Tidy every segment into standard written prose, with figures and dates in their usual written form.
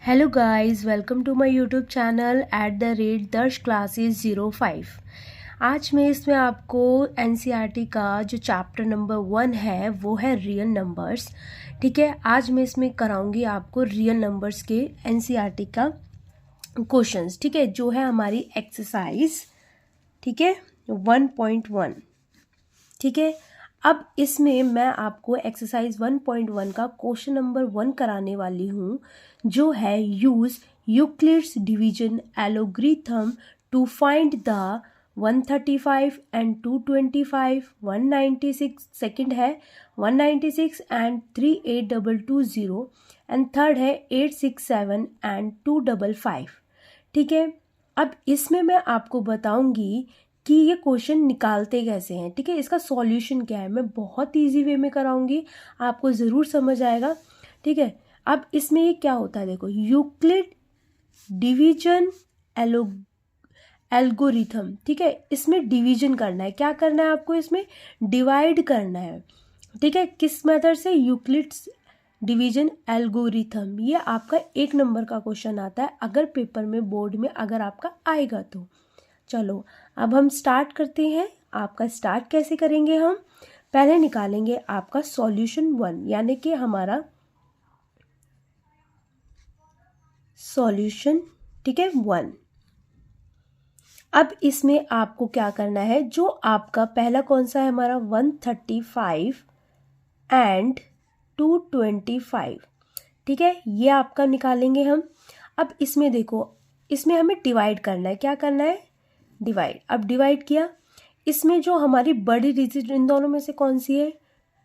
Hello guys, welcome to my YouTube channel @Darsh classes 05। आज मैं इसमें आपको एनसीईआरटी का जो चैप्टर नंबर 1 है वो है रियल नंबर्स। ठीक है, आज मैं इसमें कराऊंगी आपको रियल नंबर्स के एनसीईआरटी का क्वेश्चंस। ठीक है, जो है हमारी एक्सरसाइज, ठीक है, 1.1। ठीक है, अब इसमें मैं आपको एक्सरसाइज 1.1 का क्वेश्चन नंबर 1 कराने वाली हूँ, जो है use Euclid's division algorithm to find the 135 and 225, 196 second है 196 एंड 38220 एंड थर्ड है 867 एंड 255। ठीक है, अब इसमें मैं आपको बताऊंगी कि ये क्वेश्चन निकालते कैसे हैं। ठीक है, इसका सॉल्यूशन क्या है, मैं बहुत इजी वे में कराऊंगी, आपको ज़रूर समझ आएगा। ठीक है, अब इसमें ये क्या होता है, देखो, यूक्लिड डिवीजन एल्गोरिथम। ठीक है, इसमें डिवीजन करना है, क्या करना है आपको, इसमें डिवाइड करना है। ठीक है, किस मेथड से, यूक्लिड्स डिवीजन एल्गोरिथम। ये आपका 1 नंबर का क्वेश्चन आता है अगर पेपर में, बोर्ड में अगर आपका आएगा तो। चलो अब हम स्टार्ट करते हैं। आपका स्टार्ट कैसे करेंगे, हम पहले निकालेंगे आपका सॉल्यूशन 1, यानी कि हमारा सॉल्यूशन, ठीक है, 1। अब इसमें आपको क्या करना है, जो आपका पहला कौन सा है हमारा 135 एंड 225। ठीक है, ये आपका निकालेंगे हम। अब इसमें देखो, इसमें हमें डिवाइड करना है, क्या करना है, डिवाइड। अब डिवाइड किया, इसमें जो हमारी बड़ी डिजिट इन दोनों में से कौन सी है,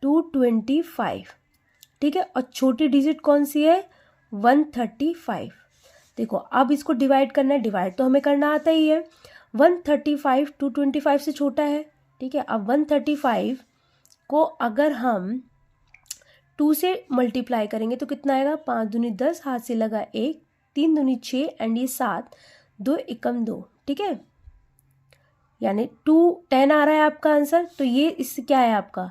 225। ठीक है, और छोटी डिजिट कौन सी है, 135। देखो, अब इसको डिवाइड करना है, डिवाइड तो हमें करना आता ही है। 135 225 से छोटा है। ठीक है, अब 135 को अगर हम 2 से मल्टीप्लाई करेंगे तो कितना आएगा, 5 दूनी 10, हाथ से लगा 1, 3 दूनी 6 एंड ये 7, 2 एकम 2। ठीक है, यानी 210 आ रहा है आपका आंसर। तो ये इससे क्या है, आपका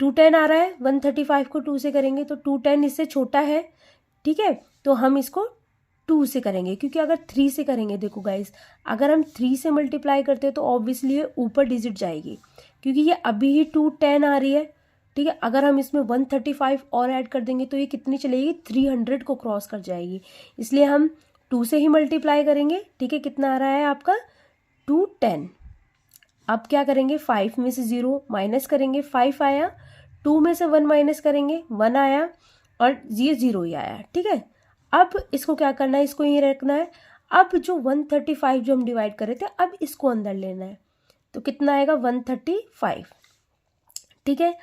210 आ रहा है। 135 को 2 से करेंगे तो 210 इससे छोटा है। ठीक है, तो हम इसको 2 से करेंगे, क्योंकि अगर 3 से करेंगे, देखो गाइस, अगर हम 3 से मल्टीप्लाई करते हैं तो ऑब्वियसली ये ऊपर डिजिट जाएगी, क्योंकि ये अभी ही 210 आ रही है। ठीक है, अगर हम इसमें 135 और ऐड कर देंगे तो ये कितनी चलेगी, 300 को क्रॉस कर जाएगी, इसलिए हम 2 से ही मल्टीप्लाई करेंगे। ठीक है, कितना आ रहा है आपका, 210। अब क्या करेंगे, 5 में से 0 माइनस करेंगे, 5 आया, 2 में से 1 माइनस करेंगे, 1 आया, और ये 0 ही आया। ठीक है, अब इसको क्या करना है, इसको ये रखना है। अब जो 135 जो हम डिवाइड कर रहे थे, अब इसको अंदर लेना है, तो कितना आएगा, 135। ठीक है,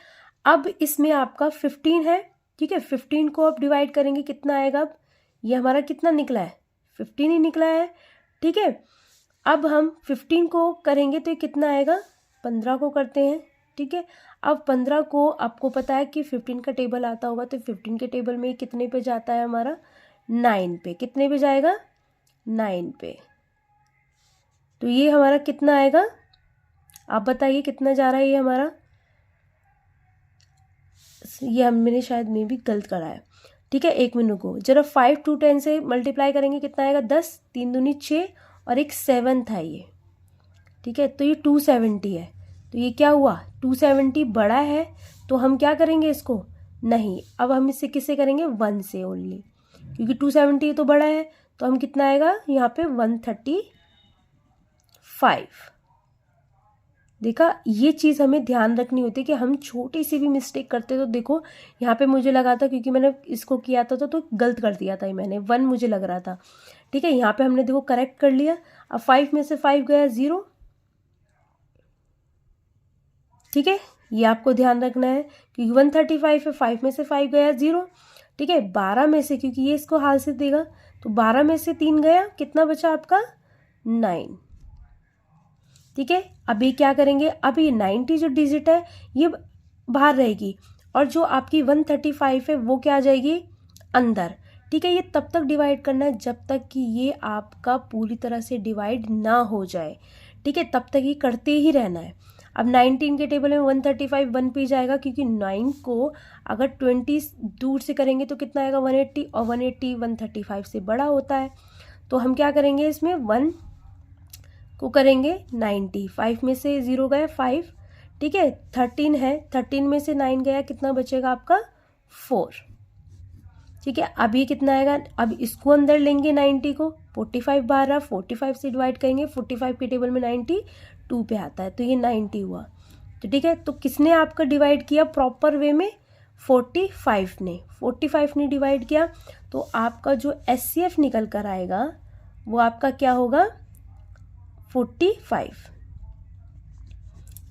अब इसमें आपका 15 है। ठीक है, 15 को अब डिवाइड करेंगे, कितना आएगा, अब ये हमारा कितना निकला है, 15 ही निकला है। ठीक है, अब हम 15 को करेंगे तो ये कितना आएगा, 15 को करते हैं। ठीक है, अब 15 को, आपको पता है कि 15 का टेबल आता होगा, तो 15 के टेबल में कितने पे जाता है हमारा, 9 पे। कितने पे जाएगा, 9 पे। तो ये हमारा कितना आएगा, आप बताइए कितना जा रहा है ये हमारा, ये मैंने शायद में भी गलत करा है। ठीक है, 1 मिनट को जरा 5 to 10 से मल्टीप्लाई करेंगे, कितना आएगा, 10, 3 दूनी 6 और एक 7 था ये। ठीक है, तो ये 270 है। तो ये क्या हुआ, 270 बड़ा है, तो हम क्या करेंगे इसको, नहीं, अब हम इससे किससे करेंगे, 1 से ओनली, क्योंकि 270 तो बड़ा है। तो हम कितना आएगा यहाँ पे, 135। देखा, ये चीज़ हमें ध्यान रखनी होती है कि हम छोटी सी भी मिस्टेक करते तो देखो, यहाँ पे मुझे लगा था, क्योंकि मैंने इसको किया था तो गलत कर दिया था मैंने, 1 मुझे लग रहा था। ठीक है, यहाँ पे हमने देखो करेक्ट कर लिया। अब 5 में से 5 गया 0। ठीक है, ये आपको ध्यान रखना है, क्योंकि 135 है, 5 में से 5 गया 0। ठीक है, 12 में से, क्योंकि ये इसको हाल से देगा, तो 12 में से 3 गया, कितना बचा आपका, 9। ठीक है, अभी क्या करेंगे, अभी 90 जो डिजिट है ये बाहर रहेगी, और जो आपकी 135 है वो क्या आ जाएगी, अंदर। ठीक है, ये तब तक डिवाइड करना है जब तक कि ये आपका पूरी तरह से डिवाइड ना हो जाए। ठीक है, तब तक ये करते ही रहना है। अब 19 के टेबल में 135 1 पे जाएगा, क्योंकि 9 को अगर 20 दूर से करेंगे तो कितना आएगा 180, और 180 135 से बड़ा होता है। तो हम क्या करेंगे, इसमें 1 को करेंगे 90, 5 में से 0 गया 5, ठीक है। 13 है, 13 में से 9 गया, कितना बचेगा आपका 4, ठीक है। अब ये कितना आएगा, अब इसको अंदर लेंगे 90 को, 45 बाहर रहा, 45 से डिवाइड करेंगे, 45 के टेबल में 92 पे आता है, तो ये 90 हुआ। तो ठीक है, तो किसने आपका डिवाइड किया प्रॉपर वे में, 45 ने डिवाइड किया। तो आपका जो SCF निकल कर आएगा वो आपका क्या होगा 45।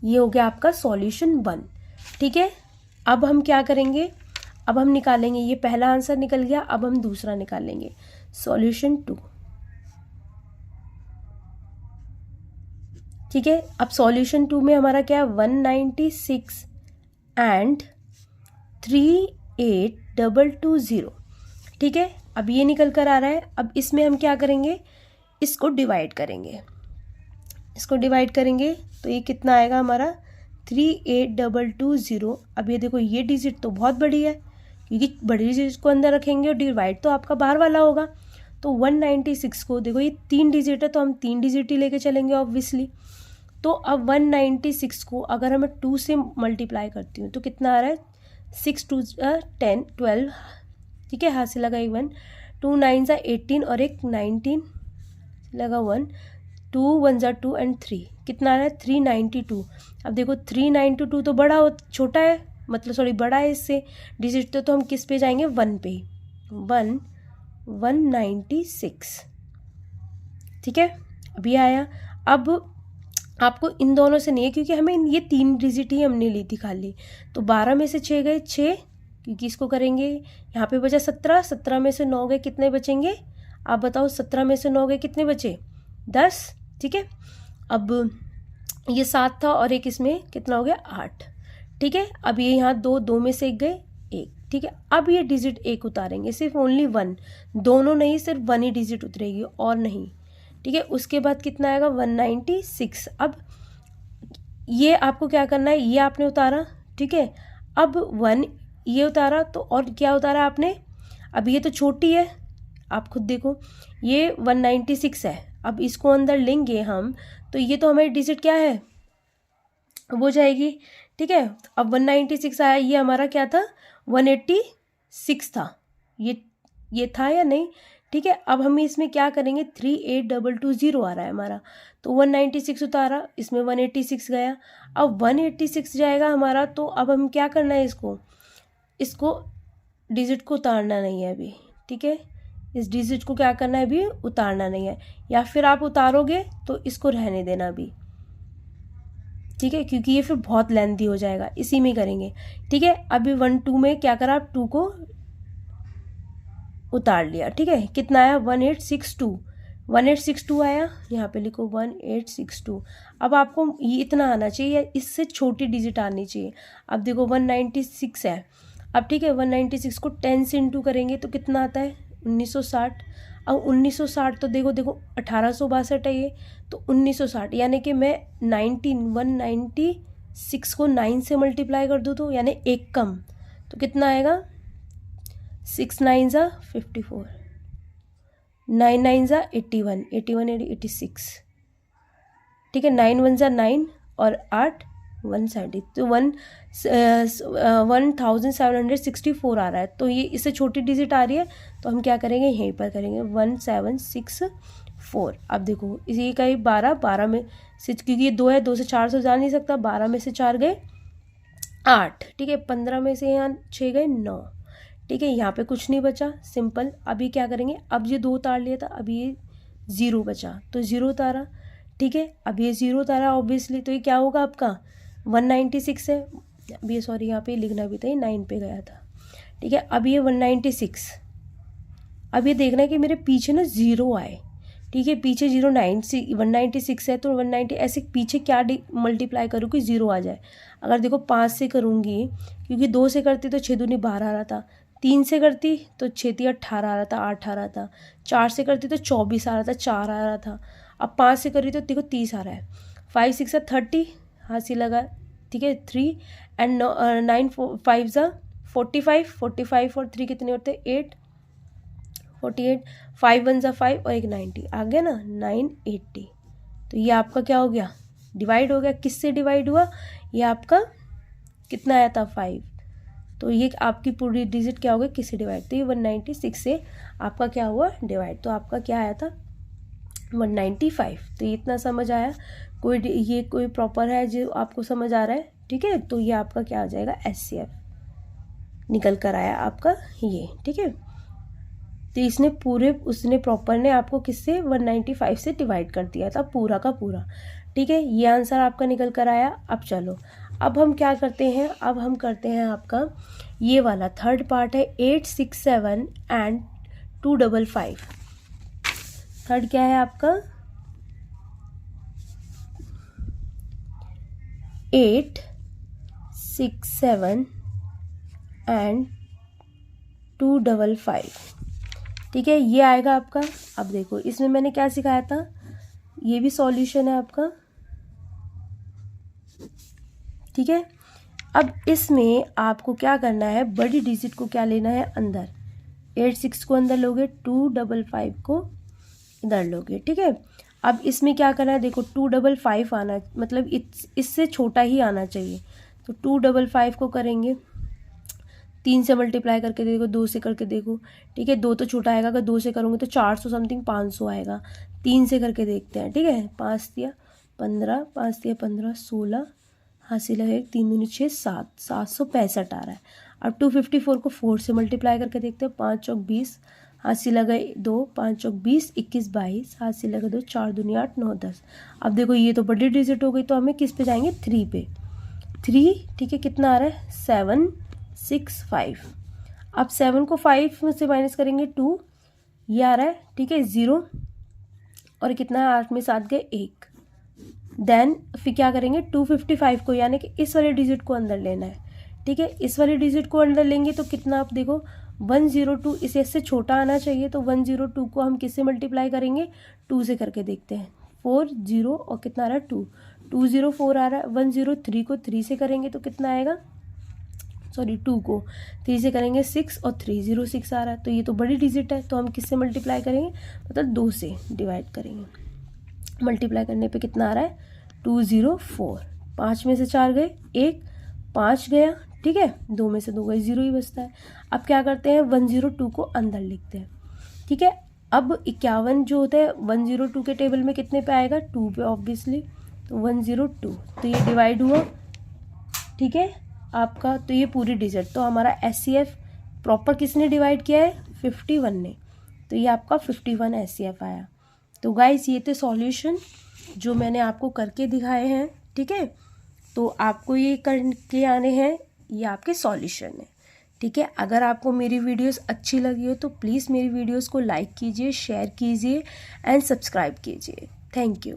ये हो गया आपका सॉल्यूशन 1, ठीक है। अब हम क्या करेंगे, अब हम निकालेंगे, ये पहला आंसर निकल गया, अब हम दूसरा निकालेंगे, सॉल्यूशन 2, ठीक है। अब सॉल्यूशन 2 में हमारा क्या है 196 एंड 38220, ठीक है। अब ये निकल कर आ रहा है। अब इसमें हम क्या करेंगे, इसको डिवाइड करेंगे, तो ये कितना आएगा हमारा 38220। अब ये देखो, ये डिजिट तो बहुत बड़ी है, क्योंकि बड़ी डिजिट को अंदर रखेंगे और डिवाइड तो आपका बाहर वाला होगा। तो 196 को देखो, ये 3 डिजिट है तो हम 3 डिजिट ही लेके चलेंगे ऑब्वियसली। तो अब 196 को अगर मैं 2 से मल्टीप्लाई करती हूँ तो कितना आ रहा है 6 2 10 12, ठीक है। हाथ से लगा एक 1, 2 9 18 और एक 19 लगा 1, 2 1 2 एंड 3, कितना आ रहा है 392। अब देखो 392 तो छोटा है, मतलब सॉरी बड़ा है इससे डिजिट, तो हम किस पे जाएंगे 1 पे, 196, ठीक है। अभी आया। अब आपको इन दोनों से नहीं है, क्योंकि हमें ये 3 डिजिट ही हमने ली थी खाली। तो 12 में से 6 गए 6, क्योंकि इसको करेंगे, यहाँ पे बचा 17, 17 में से 9 गए, कितने बचेंगे आप बताओ, 17 में से 9 गए कितने बचे 10, ठीक है। अब ये 7 था और एक इसमें कितना हो गया 8, ठीक है। अब ये यहाँ 2 में से 1 गए 1, ठीक है। अब ये डिजिट 1 उतारेंगे, सिर्फ ओनली 1, दोनों नहीं, सिर्फ 1 ही डिजिट उतरेगी और नहीं, ठीक है। उसके बाद कितना आएगा 196। अब ये आपको क्या करना है, ये आपने उतारा, ठीक है। अब 1 ये उतारा, तो और क्या उतारा आपने, अब ये तो छोटी है, आप खुद देखो, ये 196 है। अब इसको अंदर लेंगे हम, तो ये तो हमारी डिजिट क्या है वो जाएगी, ठीक है। अब 196 आया, ये हमारा क्या था 186 था, ये था या नहीं, ठीक है। अब हम इसमें क्या करेंगे 38220 आ रहा है हमारा, तो 196 उतारा, इसमें 186 गया। अब 186 जाएगा हमारा, तो अब हम क्या करना है, इसको डिजिट को उतारना नहीं है अभी, ठीक है। इस डिजिट को क्या करना है अभी, उतारना नहीं है, या फिर आप उतारोगे तो इसको रहने देना अभी, ठीक है, क्योंकि ये फिर बहुत लेंथी हो जाएगा, इसी में करेंगे, ठीक है। अभी 1 2 में क्या करा, आप 2 को उतार लिया, ठीक है। कितना आया 1862 आया, यहाँ पे लिखो 1862। अब आपको ये इतना आना चाहिए, इससे छोटी डिजिट आनी चाहिए। अब देखो 196 है, अब ठीक है 196 को 10 से इंटू करेंगे तो कितना आता है 1960। अब 1960 तो देखो 1862 है ये, तो 1960 यानी कि मैं 196 को 9 से मल्टीप्लाई कर दूँ तो यानी 1 कम, तो कितना आएगा 6 9 54, 9 9 81, 81 86, ठीक है। 9 1 9 और 8 170, तो 1764 आ रहा है। तो ये इससे छोटी डिजिट आ रही है, तो हम क्या करेंगे यहीं पर करेंगे 1764। अब देखो इसी का ही 12 में से, क्योंकि ये 2 है, 2 से 4 से जा नहीं सकता, 12 में से 4 गए 8, ठीक है। 15 में से यहाँ 6 गए 9, ठीक है। यहाँ पे कुछ नहीं बचा, सिंपल। अभी क्या करेंगे, अब ये 2 उतार लिया था, अब ये 0 बचा तो 0 उतारा, ठीक है। अब ये 0 उतारा ऑब्वियसली, तो ये क्या होगा आपका 196 है। अब ये सॉरी यहाँ पे लिखना भी था, ये 9 पे गया था, ठीक है। अब ये 196, अब ये देखना है कि मेरे पीछे ना 0 आए, ठीक है। पीछे 196 है, तो 190 ऐसे पीछे क्या मल्टीप्लाई करूँ कि 0 आ जाए। अगर देखो 5 से करूँगी, क्योंकि 2 से करती तो 6 दूनी 12 आ रहा था, 3 से करती तो 6 3 18 आ रहा था, 8 आ रहा था, 4 से करती तो 24 आ रहा था, 4 आ रहा था। अब 5 से करी तो देखो 30 आ रहा है, 5 6 30, हासिल लगा, ठीक है 3 एंड 9 5 ज़ा 45, 45 और 3 कितने होते हैं 8, 48, 5 1 ज़ा 5 और एक 90 आ गया ना 980। तो ये आपका क्या हो गया, डिवाइड हो गया। किससे डिवाइड हुआ, ये आपका कितना आया था 5, तो ये आपकी पूरी डिजिट क्या हो गई किससे डिवाइड, तो ये 196 से आपका क्या हुआ डिवाइड, तो आपका क्या आया था 195। तो ये इतना समझ आया, ये कोई प्रॉपर है जो आपको समझ आ रहा है, ठीक है। तो ये आपका क्या आ जाएगा SCF निकल कर आया आपका ये, ठीक है। तो इसने उसने प्रॉपर ने आपको किससे 195 से डिवाइड कर दिया था पूरा का पूरा, ठीक है। ये आंसर आपका निकल कर आया। अब चलो, अब हम क्या करते हैं, अब हम करते हैं आपका ये वाला थर्ड पार्ट है 867 एंड 255। थर्ड क्या है आपका 867 एंड 255, ठीक है। ये आएगा आपका। अब देखो इसमें मैंने क्या सिखाया था, ये भी सॉल्यूशन है आपका, ठीक है। अब इसमें आपको क्या करना है, बड़ी डिजिट को क्या लेना है अंदर, 86 को अंदर लोगे, 255 को इधर लोगे, ठीक है। अब इसमें क्या करना है, देखो 255 आना, मतलब इससे छोटा ही आना चाहिए, तो 255 को करेंगे 3 से मल्टीप्लाई करके देखो, 2 से करके देखो, ठीक है। 2 तो छोटा आएगा, अगर 2 से करोगे तो 400 समथिंग 500 आएगा। 3 से करके देखते हैं, ठीक है। 5 दिया 15, 5 दिया 15, 16 हासिल है 3 दूनी 6 7, 765 आ रहा है। अब 254 को 4 से मल्टीप्लाई करके देखते हैं, 5 चौक 20 हासिल लगा 2, 5 चौक 20 21 22 हासिल लगा 2, 4 दूनी 8 9 10। अब देखो ये तो बड़ी डिजिट हो गई, तो हमें किस पे जाएंगे 3 पे, 3, ठीक है। कितना आ रहा है 765। अब 7 को 5 में से माइनस करेंगे 2, ये आ रहा है, ठीक है 0, और कितना है 8 में 7 गए 1। देन फिर क्या करेंगे 255 को, यानी कि इस वाले डिजिट को अंदर लेना है, ठीक है। इस वाले डिजिट को अंदर लेंगे तो कितना, आप देखो 102, इसे इससे छोटा आना चाहिए, तो 102 को हम किससे मल्टीप्लाई करेंगे 2 से करके देखते हैं, 4 0 और कितना आ रहा है 2, 204 आ रहा है। 103 को 3 से करेंगे तो कितना आएगा, सॉरी 2 को 3 से करेंगे 6 और 306 आ रहा है। तो ये तो बड़ी डिजिट है, तो हम किससे मल्टीप्लाई करेंगे, मतलब 2 से डिवाइड करेंगे। मल्टीप्लाई करने पे कितना आ रहा है 204, 5 में से 4 गए 1, 5 गया, ठीक है। 2 में से 2 गए 0 ही बचता है। अब क्या करते हैं 102 को अंदर लिखते हैं, ठीक है। अब 51 जो होता है 102 के टेबल में कितने पे आएगा 2 पे ऑब्वियसली, तो 102, तो ये डिवाइड हुआ, ठीक है आपका। तो ये पूरी डिजिट, तो हमारा SCF प्रॉपर किसने डिवाइड किया है 51 ने, तो ये आपका 51 SCF आया। तो गाइस ये थे सॉल्यूशन जो मैंने आपको करके दिखाए हैं, ठीक है। तो आपको ये करके आने हैं, ये आपके सॉल्यूशन है, ठीक है। अगर आपको मेरी वीडियोस अच्छी लगी हो तो प्लीज़ मेरी वीडियोस को लाइक कीजिए, शेयर कीजिए एंड सब्सक्राइब कीजिए। Thank you.